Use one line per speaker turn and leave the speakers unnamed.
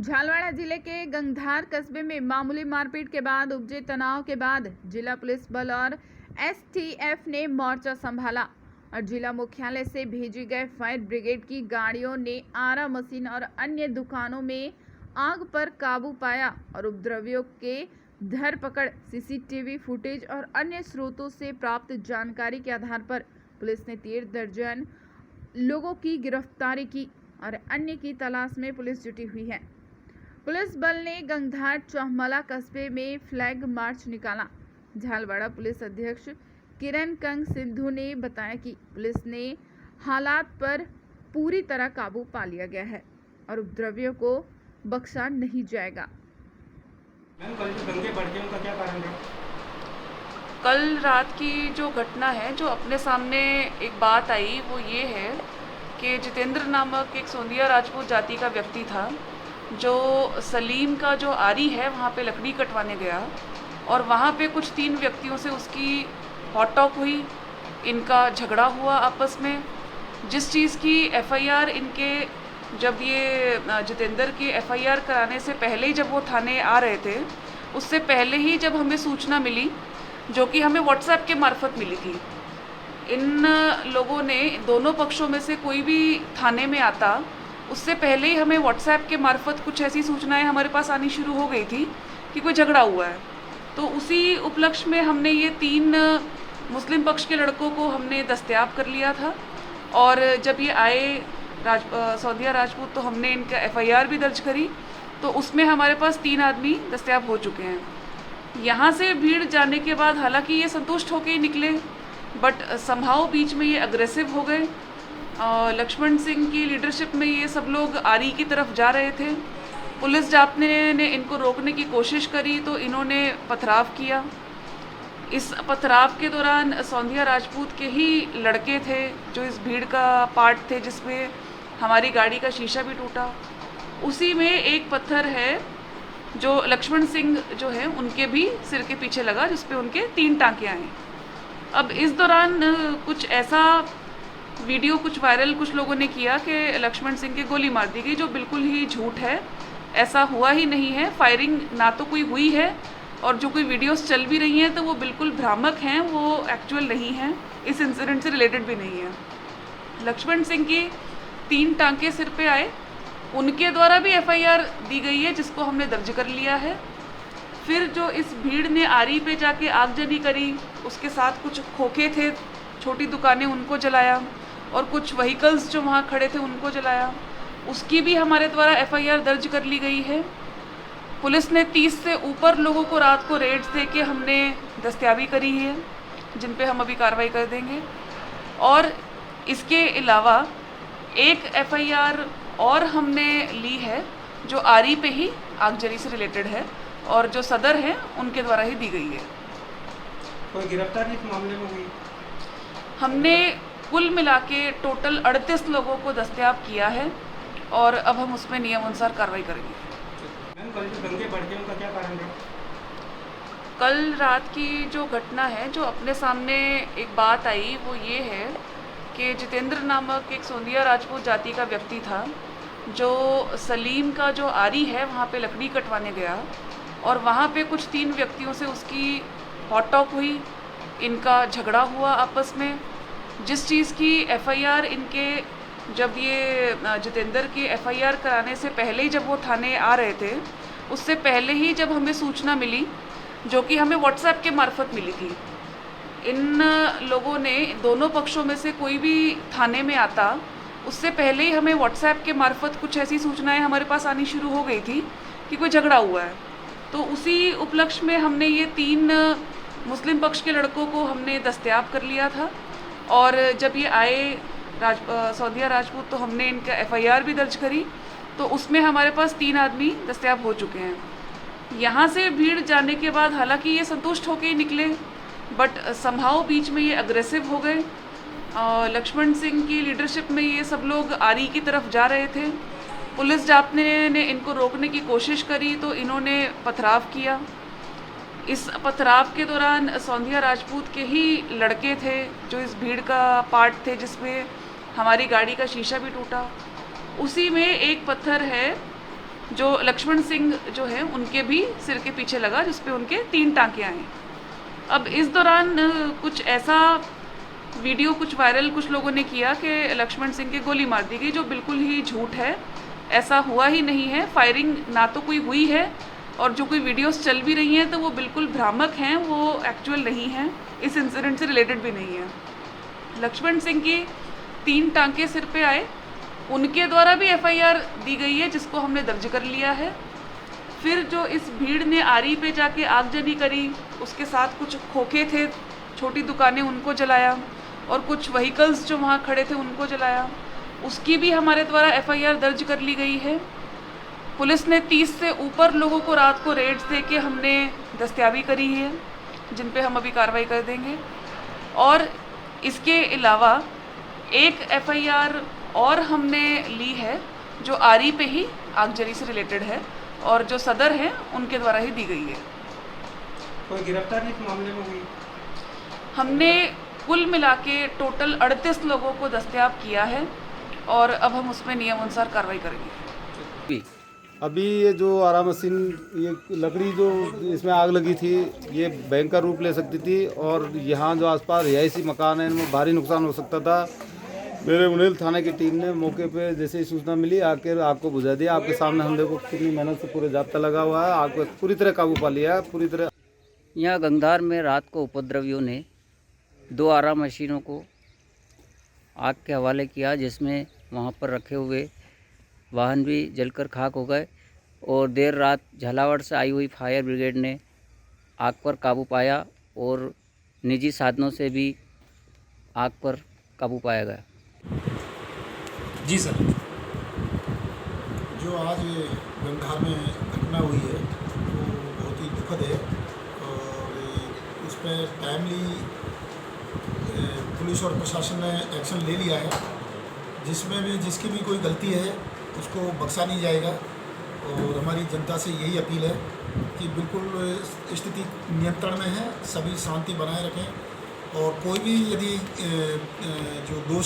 झालवाड़ा जिले के गंगधार कस्बे में मामूली मारपीट के बाद उपजे तनाव के बाद जिला पुलिस बल और एसटीएफ ने मोर्चा संभाला और जिला मुख्यालय से भेजी गए फायर ब्रिगेड की गाड़ियों ने आरा मशीन और अन्य दुकानों में आग पर काबू पाया और उपद्रवियों के धरपकड़ सीसीटीवी फुटेज और अन्य स्रोतों से प्राप्त जानकारी के आधार पर पुलिस ने 3 दर्जन लोगों की गिरफ्तारी की और अन्य की तलाश में पुलिस जुटी हुई है। पुलिस बल ने गंगधार चौहमला कस्बे में फ्लैग मार्च निकाला। झालवाड़ा पुलिस अध्यक्ष किरण कंग सिद्धू ने बताया कि पुलिस ने हालात पर पूरी तरह काबू पा लिया गया है और उपद्रवियों को बख्शा नहीं जाएगा।
मैम, कल जो दंगे भड़के उनका क्या कारण है?
कल रात की जो घटना है, जो अपने सामने एक बात आई, वो ये है कि जितेंद्र नामक एक सोंदिया राजपूत जाति का व्यक्ति था, जो सलीम का जो आरी है वहाँ पे लकड़ी कटवाने गया और वहाँ पे कुछ 3 व्यक्तियों से उसकी हॉट टॉक हुई। इनका झगड़ा हुआ आपस में, जिस चीज़ की एफआईआर इनके, जब ये जितेंद्र की एफआईआर कराने से पहले ही जब वो थाने आ रहे थे, उससे पहले ही जब हमें सूचना मिली, जो कि हमें व्हाट्सएप के मार्फत मिली थी, इन लोगों ने, दोनों पक्षों में से कोई भी थाने में आता, उससे पहले ही हमें व्हाट्सएप के मार्फत कुछ ऐसी सूचनाएं हमारे पास आनी शुरू हो गई थी कि कोई झगड़ा हुआ है। तो उसी उपलक्ष्य में हमने ये 3 मुस्लिम पक्ष के लड़कों को हमने दस्तयाब कर लिया था और जब ये आए सौदिया राजपूत, तो हमने इनका एफआईआर भी दर्ज करी, तो उसमें हमारे पास 3 आदमी दस्तयाब हो चुके हैं। यहाँ से भीड़ जाने के बाद हालांकि ये संतुष्ट होकर ही निकले, बट समहाउ बीच में ये अग्रेसिव हो गए। लक्ष्मण सिंह की लीडरशिप में ये सब लोग आरी की तरफ जा रहे थे। पुलिस जाप्ते ने इनको रोकने की कोशिश करी तो इन्होंने पथराव किया। इस पथराव के दौरान सौंदिया राजपूत के ही लड़के थे जो इस भीड़ का पार्ट थे, जिसमें हमारी गाड़ी का शीशा भी टूटा। उसी में एक पत्थर है जो लक्ष्मण सिंह जो है उनके भी सिर के पीछे लगा, जिसपे उनके 3 टांके आए। अब इस दौरान कुछ ऐसा वीडियो कुछ वायरल कुछ लोगों ने किया कि लक्ष्मण सिंह की गोली मार दी गई, जो बिल्कुल ही झूठ है। ऐसा हुआ ही नहीं है। फायरिंग ना तो कोई हुई है और जो कोई वीडियोस चल भी रही हैं तो वो बिल्कुल भ्रामक हैं, वो एक्चुअल नहीं है, इस इंसिडेंट से रिलेटेड भी नहीं है। लक्ष्मण सिंह की 3 टांके सिर पे आए, उनके द्वारा भी एफआईआर दी गई है, जिसको हमने दर्ज कर लिया है। फिर जो इस भीड़ ने आरी पे जाके आगजनी करी, उसके साथ कुछ खोखे थे, छोटी दुकानें, उनको जलाया और कुछ व्हीकल्स जो वहाँ खड़े थे उनको जलाया, उसकी भी हमारे द्वारा एफआईआर दर्ज कर ली गई है। पुलिस ने 30 से ऊपर लोगों को रात को रेड्स दे के हमने दस्तयाबी करी है, जिन पे हम अभी कार्रवाई कर देंगे। और इसके अलावा एक एफआईआर और हमने ली है जो आरी पे ही आगजनी से रिलेटेड है और जो सदर हैं उनके द्वारा ही दी गई है।
कोई गिरफ्तारी इस मामले में हुई?
हमने कुल मिला के टोटल 38 लोगों को दस्तयाब किया है और अब हम उसमें नियमानुसार कार्रवाई करेंगे।
मैम, कल जो दंगे भड़के उनका क्या कारण है?
कल रात की जो घटना है, जो अपने सामने एक बात आई, वो ये है कि जितेंद्र नामक एक सोंदिया राजपूत जाति का व्यक्ति था, जो सलीम का जो आरी है वहाँ पे लकड़ी कटवाने गया और वहाँ पे कुछ 3 व्यक्तियों से उसकी हॉट टॉक हुई। इनका झगड़ा हुआ आपस में, जिस चीज़ की एफआईआर इनके, जब ये जितेंद्र की एफआईआर कराने से पहले ही जब वो थाने आ रहे थे, उससे पहले ही जब हमें सूचना मिली, जो कि हमें व्हाट्सएप के मार्फत मिली थी, इन लोगों ने, दोनों पक्षों में से कोई भी थाने में आता, उससे पहले ही हमें व्हाट्सएप के मार्फत कुछ ऐसी सूचनाएं हमारे पास आनी शुरू हो गई थी कि कोई झगड़ा हुआ है। तो उसी उपलक्ष्य में हमने ये 3 मुस्लिम पक्ष के लड़कों को हमने दस्तयाब कर लिया था और जब ये आए सौदिया राजपूत, तो हमने इनका एफआईआर भी दर्ज करी, तो उसमें हमारे पास 3 आदमी दस्तयाब हो चुके हैं। यहाँ से भीड़ जाने के बाद हालांकि ये संतुष्ट होकर ही निकले, बट समहाउ बीच में ये अग्रेसिव हो गए। लक्ष्मण सिंह की लीडरशिप में ये सब लोग आरी की तरफ जा रहे थे। पुलिस जाप्ते ने इनको रोकने की कोशिश करी तो इन्होंने पथराव किया। इस पथराव के दौरान सौंदिया राजपूत के ही लड़के थे जो इस भीड़ का पार्ट थे, जिसमें हमारी गाड़ी का शीशा भी टूटा। उसी में एक पत्थर है जो लक्ष्मण सिंह जो है उनके भी सिर के पीछे लगा, जिस पे उनके 3 टाँके आए। अब इस दौरान कुछ ऐसा वीडियो कुछ वायरल कुछ लोगों ने किया कि लक्ष्मण सिंह की गोली मार दी गई, जो बिल्कुल ही झूठ है। ऐसा हुआ ही नहीं है। फायरिंग ना तो कोई हुई है, और जो कोई वीडियोस चल भी रही हैं तो वो बिल्कुल भ्रामक हैं, वो एक्चुअल नहीं हैं, इस इंसिडेंट से रिलेटेड भी नहीं है। लक्ष्मण सिंह की 3 टाँके सिर पे आए, उनके द्वारा भी FIR दी गई है, जिसको हमने दर्ज कर लिया है। फिर जो इस भीड़ ने आरी पे जाके आगजनी करी, उसके साथ कुछ खोखे थे, छोटी दुकानें, उनको जलाया, और कुछ व्हीकल्स जो वहाँ खड़े थे उनको जलाया, उसकी भी हमारे द्वारा FIR दर्ज कर ली गई है। पुलिस ने 30 से ऊपर लोगों को रात को रेड्स दे के हमने दस्तयाबी करी है, जिन पे हम अभी कार्रवाई कर देंगे। और इसके अलावा एक FIR और हमने ली है, जो आरी पे ही आगजनी से रिलेटेड है, और जो सदर हैं उनके द्वारा ही दी गई है।
कोई गिरफ्तारी इस मामले में हुई?
हमने कुल मिला के टोटल 38 लोगों को दस्तयाब किया है, और अब हम उसमें नियमानुसार कार्रवाई करेंगे।
अभी ये जो आरा मशीन, ये लकड़ी जो इसमें आग लगी थी, ये भयंकर रूप ले सकती थी, और यहाँ जो आसपास रिहायशी मकान है इनमें भारी नुकसान हो सकता था। मेरे उनेल थाने की टीम ने मौके पे जैसे ही सूचना मिली आकर आग को बुझा दिया। आपके सामने हम देखो कितनी मेहनत से पूरे जाब्ता लगा हुआ है, आग को पूरी तरह काबू पा लिया है, पूरी तरह।
यहाँ गंगधार में रात को उपद्रवियों ने 2 आरा मशीनों को आग के हवाले किया, जिसमें वहाँ पर रखे हुए वाहन भी जलकर खाक हो गए, और देर रात झालावाड़ से आई हुई फायर ब्रिगेड ने आग पर काबू पाया, और निजी साधनों से भी आग पर काबू पाया गया।
जी सर, जो आज गंगधार में घटना हुई है वो बहुत ही दुखद है, और उस पर टाइमली पुलिस और प्रशासन ने एक्शन ले लिया है, जिसमें भी जिसकी भी कोई गलती है उसको बख्शा नहीं जाएगा। और हमारी जनता से यही अपील है कि बिल्कुल स्थिति नियंत्रण में है, सभी शांति बनाए रखें, और कोई भी यदि जो दोषी